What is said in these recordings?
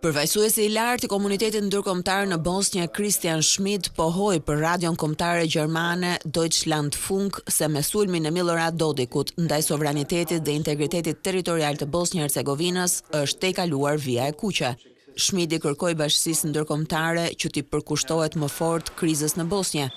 Përfaqësuesi i lartë i komunitetit ndërkombëtar në Bosnjë, Christian Schmid, pohoi për radion kombëtare gjermane Deutschlandfunk se me sulmin e Milorad Dodikut ndaj sovranitetit dhe integritetit territorial të Bosnjë-Hercegovinës është tejkaluar vija e kuqe. Schmid i kërkoi bashkësisë ndërkombëtare që t'i përkushtohet më fort krizës në Bosnjë.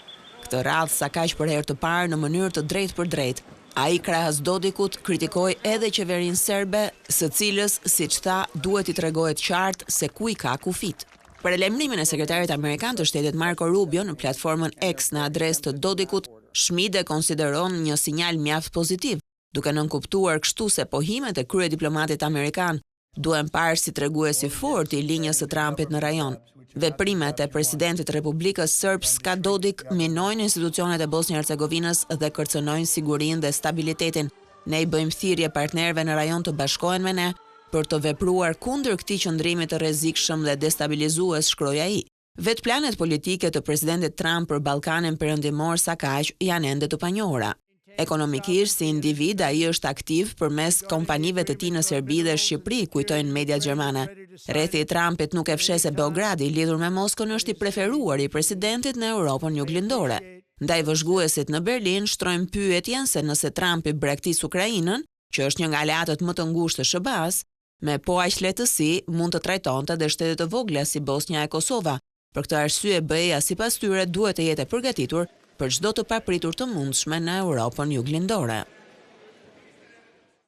Këtë radhë sa kaq për herë të parë në mënyrë të drejtë për drejtë. Ai krahas Dodikut kritikoi edhe qeverinë serbe, së cilës, siç tha, duhet i tregohet qartë se ku i ka kufit. Për lajmërimin e sekretarit amerikan të shtetit Marco Rubio në platformën X në adresë të Dodikut, Schmid e konsideron një sinjal mjaft pozitiv, duke nënkuptuar kështu se pohimet e kryediplomatit amerikan duhen parë si treguesi fort i linjës së Trumpit në rajon. Veprimet e presidentit Republikës Srpska Dodik minojnë institucionet e Bosnjë-Hercegovinës dhe kërcënojnë sigurinë dhe stabilitetin. Ne i bëjmë thirrje partnerëve në rajon të bashkohen me ne për të vepruar kundër këtij qëndrimi të rrezikshëm dhe destabilizues, shkroi ai. Vetë planet politike të presidentit Trump për Ballkanin Perëndimor sa kaq janë ende të panjohura. Ekonomikisht, si individ, ai është aktiv përmes kompanive të tij në Serbi dhe Shqipëri, kujtojnë mediat gjermane. Rrethi i Trumpit nuk e fsheh se Beogradi, lidhur me Moskën, është i preferuar i presidentit në Europën juglindore. Ndaj vëzhguesit në Berlin shtrojnë pyetjen se nëse Trumpi braktis Ukrainën, që është një nga aleatët më të ngushtë të SBA-s, me po aq lehtësi mund të trajtonte edhe shtete të vogla si Bosnja e Kosova. Për këtë arsye, BE-ja sipas tyre duhet të jetë e përgatitur për çdo të papritur të mundshme në Europën juglindore.